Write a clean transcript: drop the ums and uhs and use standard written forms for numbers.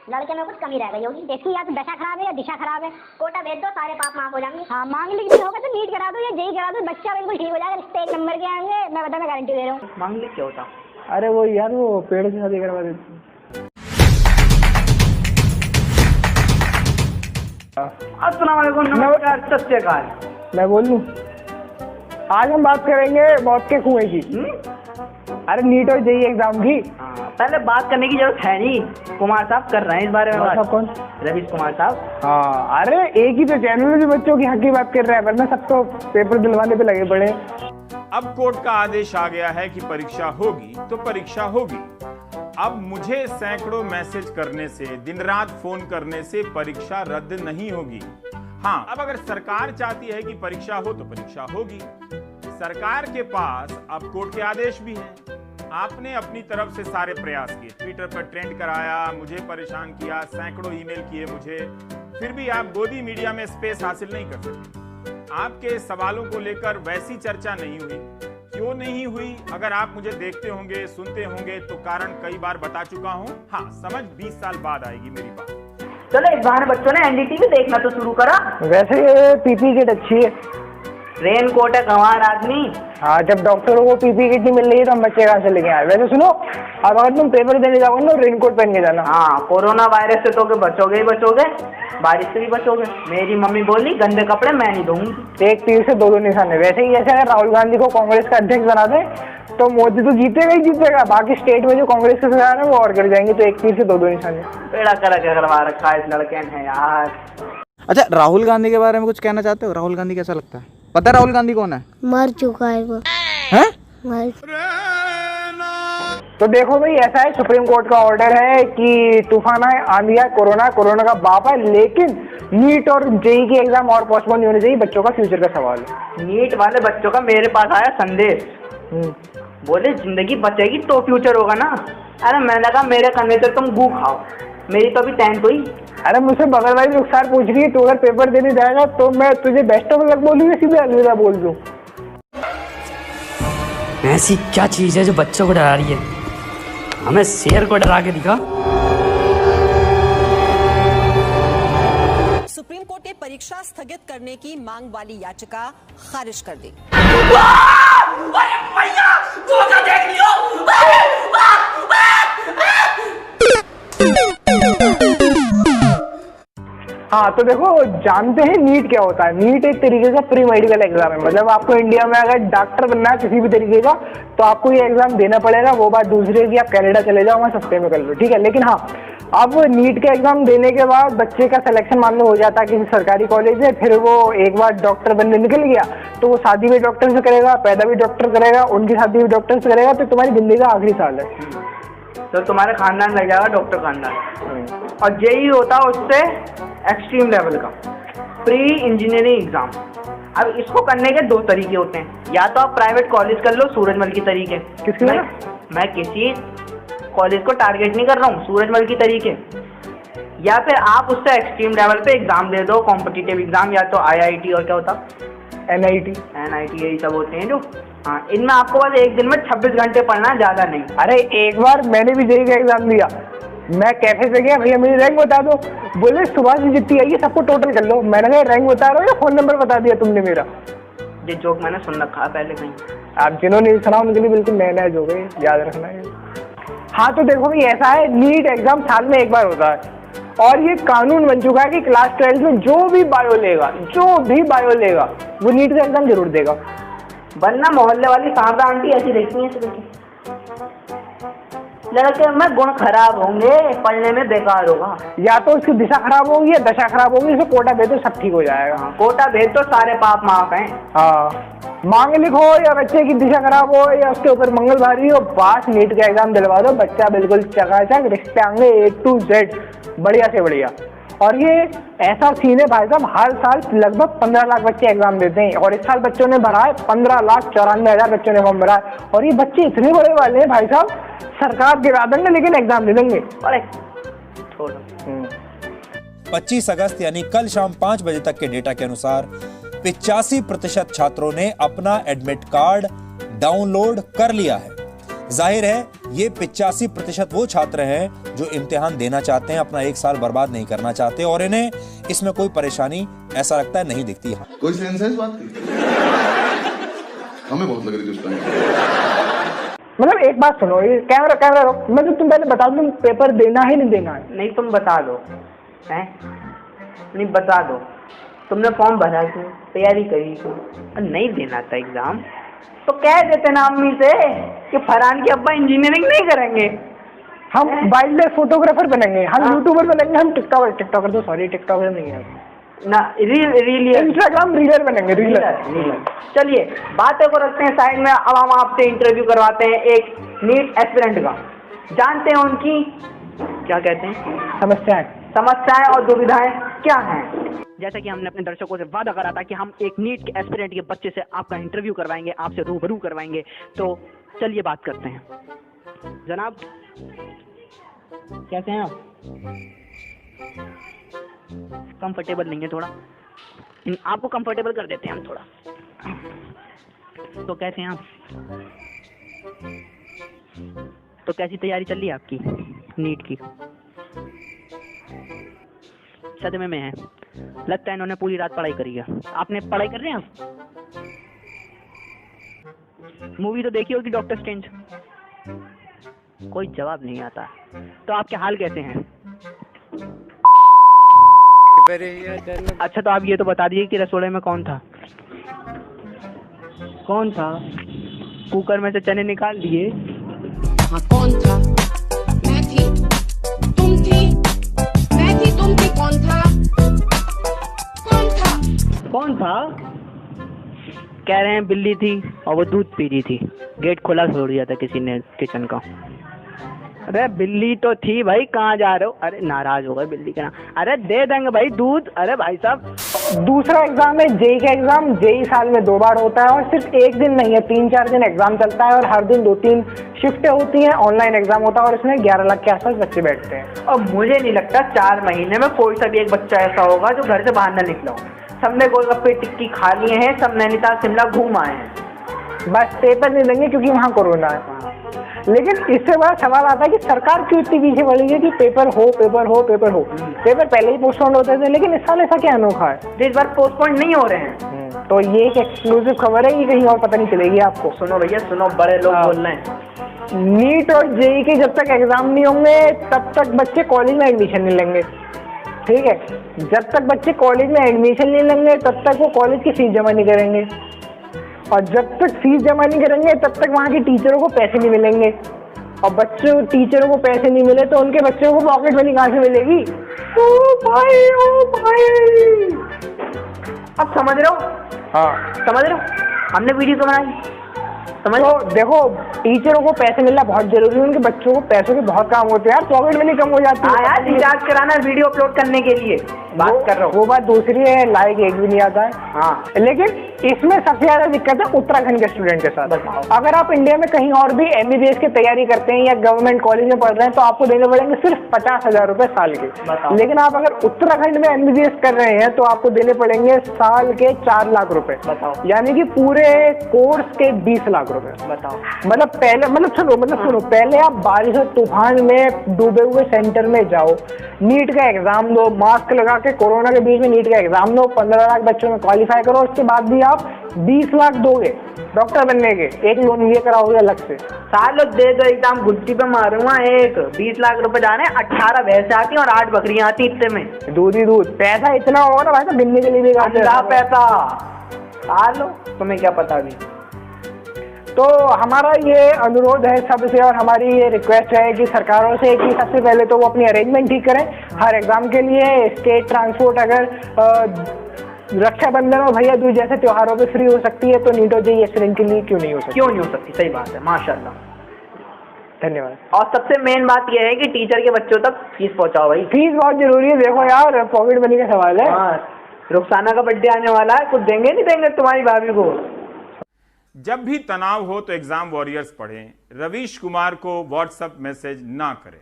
लड़के में कुछ कमी रह गई होगी। देखिए या तो दशा खराब है या दिशा खराब है। कोटा भेज दो, सारे पाप माफ हो जाएंगे। हाँ मांग लिख होगा तो नीट करा दो या जेई करा दो, बच्चा बिल्कुल ठीक हो जाएगा। रिश्ते 1 नंबर के आएंगे, मैं बता, मैं गारंटी दे रहा हूँ। मांग लिख क्या होता? अरे वो यार वो पेड़ से शादी करवा देते। अस्सलाम वालेकुम, नमस्कार, सत श्री अकाल। मैं बोल लूँ, आज हम बात करेंगे मौत के कुएं की। अरे नीट और जेई एग्जाम की। पहले बात करने की जरूरत है नहीं, कुमार साहब कर रहे हैं इस बारे में बात। कौन? रवीश कुमार साहब। हाँ, अरे एक ही तो चैनल में जो बच्चों की हक की बात कर रहा है, वरना सब तो पेपर दिलवाने पे लगे पड़े। अब कोर्ट का आदेश आ गया है कि परीक्षा होगी तो परीक्षा होगी। अब मुझे सैकड़ों मैसेज करने से, दिन रात फोन करने से परीक्षा रद्द नहीं होगी। हाँ, अब अगर सरकार चाहती है कि परीक्षा हो तो परीक्षा होगी। सरकार के पास अब कोर्ट के आदेश भी हैं। आपने अपनी तरफ से सारे प्रयास किए, ट्विटर पर ट्रेंड कराया, मुझे परेशान किया, सैकड़ों ईमेल किए मुझे, फिर भी आप गोदी मीडिया में स्पेस हासिल नहीं कर सके। आपके सवालों को लेकर वैसी चर्चा नहीं हुई। क्यों नहीं हुई? अगर आप मुझे देखते होंगे, सुनते होंगे तो कारण कई बार बता चुका हूँ। हाँ, समझ 20 साल बाद आएगी मेरी बात। चलो इस बहाने बच्चों ने एनडीटीवी देखना तो शुरू करा। वैसे पीपी किट अच्छी है। रेन कोट है गंवार आदमी। हाँ, जब डॉक्टरों को पीपी किट नहीं मिल रही है तो हम बच्चे कहाँ से लेके आए? वैसे सुनो, अब अगर तुम पेपर देने जाओगे ना रेनकोट पहन के जाना। हाँ, कोरोना वायरस से तो बचोगे ही बचोगे, बारिश से भी बचोगे। मेरी मम्मी बोली गंदे कपड़े मैं नहीं दूंगी। एक तीर से 2 निशाने। वैसे ही जैसे अगर राहुल गांधी को कांग्रेस का अध्यक्ष बना दे तो मोदी तो जीतेगा ही जीतेगा, बाकी स्टेट में जो कांग्रेस के सरकार है वो और गिर जाएंगे। तो एक तीर से 2 निशाने। बेड़ा करा क्या करवा रखा है इस लड़के ने यार। अच्छा, राहुल गांधी के बारे में कुछ कहना चाहते हो? राहुल गांधी कैसा लगता है? पता है राहुल गांधी कौन है? मर चुका है वो। हैं? तो देखो भाई, ऐसा है, सुप्रीम कोर्ट का ऑर्डर है कि तूफान है, आंधी है, कोरोना का बाप है, लेकिन नीट और जेई की एग्जाम और पोस्टपोन नहीं होनी चाहिए। बच्चों का फ्यूचर का सवाल है। नीट वाले बच्चों का मेरे पास आया संदेश। बोले जिंदगी बचेगी तो फ्यूचर होगा ना। अरे मैंने कहा मेरे कहने से तुम गू खाओ, मेरी तो अभी 10th हुई। अरे मुझसे बगल वाली रुखसार पूछ रही है तू अगर पेपर देने जाएगा तो मैं तुझे बेस्ट ऑफ लक बोलूँ या सीधे अलविदा बोल दूँ? ऐसी क्या चीज है जो बच्चों को डरा रही है? हमें शेर को डरा के दिखा। सुप्रीम कोर्ट ने परीक्षा स्थगित करने की मांग वाली याचिका खारिज कर दी। हाँ, तो देखो, जानते हैं नीट क्या होता है? नीट एक तरीके का प्री मेडिकल एग्जाम है। मतलब आपको इंडिया में अगर डॉक्टर बनना है किसी भी तरीके का तो आपको ये एग्जाम देना पड़ेगा। वो बात दूसरी है कि आप कनाडा चले जाओ, वहाँ सस्ते में कर लो, ठीक है। लेकिन हाँ, अब नीट का एग्जाम देने के बाद बच्चे का सिलेक्शन मान लो हो जाता है किसी सरकारी कॉलेज में, फिर वो एक बार डॉक्टर बनने निकल गया तो वो शादी भी डॉक्टर से करेगा, पैदा भी डॉक्टर करेगा, उनकी शादी भी डॉक्टर से करेगा। तो तुम्हारी जिंदगी का आखिरी साल है तो तुम्हारे खानदान लग जाएगा डॉक्टर खानदान। और जेई होता है उससे एक्सट्रीम लेवल का प्री इंजीनियरिंग एग्जाम। अब इसको करने के 2 तरीके होते हैं। या तो आप प्राइवेट कॉलेज कर लो सूरजमल की तरीके। किसकी? मैं किसी कॉलेज को टारगेट नहीं कर रहा हूँ, सूरजमल की तरीके। या फिर आप उससे एक्सट्रीम लेवल पे एग्जाम दे दो, कॉम्पिटिटिव एग्जाम, या तो IIT और क्या होता NIT यही सब होते हैं जो। हाँ, इनमें आपको बस एक दिन में 26 घंटे पढ़ना है, ज़्यादा नहीं। अरे एक बार मैंने भी जेई का एग्जाम दिया। मैं कैफे पे गया, भैया मेरी रैंक बता दो। बोले सुबह से जितनी आई है सबको टोटल कर लो। मैंने कहा रैंक बता रहे हो या फोन नंबर बता दिया तुमने मेरा? ये जोक मैंने सुन रखा है पहले कहीं। आप जिन्होंने नहीं सुना उनके लिए बिल्कुल नया जोक है, याद रखना है। हाँ, तो देखो भाई, ऐसा है, नीट एग्जाम साल में एक बार होता है और ये कानून बन चुका है कि क्लास 12 में जो भी बायो लेगा वो नीट का एग्जाम जरूर देगा। वरना मोहल्ले वाली शारदा आंटी ऐसी देखती है, लड़के में गुण खराब होंगे, पढ़ने में बेकार होगा। या तो उसकी दिशा खराब होगी या दशा खराब होगी, इसे कोटा भेज तो सब ठीक हो जाएगा। कोटा भेज तो सारे पाप माफ हैं। हाँ, मांगलिक हो या बच्चे की दिशा खराब हो या उसके ऊपर मंगल भारी हो, बस नीट का एग्जाम दिलवा दो, बच्चा बिल्कुल चकाचक, रिश्ते आएंगे A to Z, बढ़िया से बढ़िया। और ये ऐसा सीन है भाई साहब, हर साल लगभग 15 लाख बच्चे एग्जाम देते हैं और इस साल बच्चों ने भरा है 15,94,000 बच्चों ने फॉर्म भरा है। और ये बच्चे इतने बड़े वाले हैं भाई साहब, सरकार गिरा देंगे लेकिन एग्जाम दे देंगे। 25 अगस्त यानी कल शाम 5 बजे तक के डेटा के अनुसार 85% छात्रों ने अपना एडमिट कार्ड डाउनलोड कर लिया है। जाहिर है ये 85% वो छात्र हैं जो इम्तिहान देना चाहते हैं, अपना एक साल बर्बाद नहीं करना चाहते और इन्हें इसमें कोई परेशानी ऐसा लगता है नहीं दिखती। कोई सेंस है इस बात की? हमें बहुत लग रही थी उस टाइम। मतलब एक बात सुनो, ये कैमरा रोक, मतलब तुम पहले बता दो तुम पेपर देना है नहीं देना है? नहीं तुम बता दो, हैं? नहीं बता दो, तुमने फॉर्म भरा क्यों, तैयारी करी क्यों, और नहीं देना था एग्जाम तो कह देते ना अम्मी से कि फरहान के अब्बा इंजीनियरिंग नहीं करेंगे, हम वाइल्ड लाइफ फोटोग्राफर बनेंगे, हम यूट्यूबर बनेंगे, हम टिकटॉकर नहीं है ना, रील इंस्टाग्राम रीलर बनेंगे, रीलर। चलिए बातें को रखते हैं साइड में, अब हम आपसे इंटरव्यू करवाते हैं एक नीट एस्पिरेंट का। जानते हैं उनकी क्या कहते हैं समस्याएं और दुविधाएं क्या हैं? जैसा कि हमने अपने दर्शकों से वादा करा था कि हम एक नीट के एस्पिरेंट के बच्चे से आपका इंटरव्यू करवाएंगे, आपसे रूबरू करवाएंगे, तो चलिए बात करते हैं। जनाब कैसे हैं आप? कंफर्टेबल नहीं है थोड़ा, आपको कंफर्टेबल कर देते हैं हम थोड़ा। तो कैसे हैं आप? तो कैसी तैयारी चल रही है आपकी नीट की? सदमे में है, लगता है इन्होंने पूरी रात पढ़ाई करी है। आपने पढ़ाई कर रहे हैं आप? मूवी तो देखी होगी डॉक्टर स्ट्रेंज? कोई जवाब नहीं आता। तो आपके हाल कैसे हैं? अच्छा तो आप ये तो बता दीजिए कि रसोड़े में कौन था? कुकर में से चने निकाल दिए। हाँ कौन था? मैं थी, तुम थी, मैं थी, तुम थी, कौन था? कौन था? कह रहे हैं बिल्ली थी और वो दूध पी रही थी, गेट खुला छोड़ दिया था किसी ने किचन का। अरे बिल्ली तो थी भाई, कहाँ जा रहे हो? अरे नाराज हो गए बिल्ली के नाम। अरे दे देंगे भाई दूध। अरे भाई साहब दूसरा एग्जाम है जेई का एग्जाम। जेई साल में 2 बार होता है और सिर्फ एक दिन नहीं है, 3-4 दिन एग्जाम चलता है और हर दिन 2-3 शिफ्टें होती हैं। ऑनलाइन एग्जाम होता है और इसमें 11 लाख के आसपास बच्चे बैठते हैं। और मुझे नहीं लगता 4 महीने में कोई सा भी एक बच्चा ऐसा होगा जो घर से बाहर न निकला हो। सबने गोलगप्पे टिक्की खा लिए हैं, सब नैनीताल शिमला घूम आए हैं, बस पेपर नहीं देंगे क्योंकि वहाँ कोरोना है। लेकिन इससे बड़ा सवाल आता है कि सरकार क्यों इतनी पीछे पड़ी है कि पेपर हो। पेपर पहले ही पोस्टपोन होते थे, लेकिन इस साल ऐसा क्या अनोखा है? इस बार पोस्टपोन नहीं हो रहे हैं। तो ये एक एक्सक्लूसिव खबर है, ये कहीं और पता नहीं चलेगी आपको। सुनो भैया सुनो, बड़े लोग बोल रहे हैं। नीट और जेई के जब तक एग्जाम नहीं होंगे तब तक बच्चे कॉलेज में एडमिशन नहीं लेंगे, ठीक है? जब तक बच्चे कॉलेज में एडमिशन नहीं लेंगे तब तक वो कॉलेज की फीस जमा नहीं करेंगे, और जब तक फीस जमा नहीं करेंगे तब तक वहाँ के टीचरों को पैसे नहीं मिलेंगे, और बच्चों टीचरों को पैसे नहीं मिले तो उनके बच्चों को पॉकेट मनी कहाँ से मिलेगी? ओ भाई अब समझ रहे हो? हाँ समझ रहे हो, हमने वीडियो तो बनाई। समझ तो देखो टीचरों को पैसे मिलना बहुत जरूरी है, उनके बच्चों को पैसों के बहुत काम होते हैं यार, पॉकेट मनी कम हो जाती है। यार रिचार्ज कराना वीडियो अपलोड करने के लिए बात कर रहा हूँ। वो बात दूसरी है, लाइक एक भी नहीं आता है। हाँ लेकिन इसमें सबसे ज्यादा दिक्कत है उत्तराखंड के स्टूडेंट के साथ। अगर आप इंडिया में कहीं और भी MBBS की तैयारी करते हैं या गवर्नमेंट कॉलेज में पढ़ रहे हैं तो आपको देने पड़ेंगे सिर्फ 50,000 रुपए साल के। लेकिन आप अगर उत्तराखंड में MBBS कर रहे हैं तो आपको देने पड़ेंगे साल के 4 लाख रुपए, यानी कि पूरे कोर्स के 20 लाख रुपए। बताओ मतलब सुनो पहले आप बारिश और तूफान में डूबे हुए सेंटर में जाओ, नीट का एग्जाम दो, मास्क लगा के कोरोना के बीच में नीट का एग्जाम दो, 15 लाख बच्चों में क्वालिफाई करो, उसके बाद भी आप 20 लाख दोगे डॉक्टर बनने के, एक लोन ये कराओगे अलग से। सालों दे दो एग्जाम, गुत्ती पे मारूंगा एक 20 लाख रुपए जाने, 18 भैंसे आती और 8 बकरियां आती इतने में, दूध ही दूध। पैसा इतना होगा ना भाई साहब गिनने के लिए भी पैसा। सालों तुम्हें क्या पता भी। तो हमारा ये अनुरोध है सबसे और हमारी ये रिक्वेस्ट है कि सरकारों से कि सबसे पहले तो वो अपनी अरेंजमेंट ठीक करें हर एग्जाम के लिए। स्टेट ट्रांसपोर्ट अगर रक्षाबंधन और भैया दूज जैसे त्योहारों पे फ्री हो सकती है तो नीट और जेईई एस्पिरेंट के लिए क्यों नहीं हो सकती? सही बात है, माशाल्लाह, धन्यवाद। और सबसे मेन बात यह है कि टीचर के बच्चों तक फीस पहुंचाओ भाई, फीस बहुत जरूरी है। देखो यार पॉकेट मनी का सवाल है। रुखसाना का बर्थडे आने वाला है, कुछ देंगे नहीं देंगे तुम्हारी भाभी को? जब भी तनाव हो तो एग्जाम वॉरियर्स पढ़ें, रवीश कुमार को व्हाट्सएप मैसेज ना करें।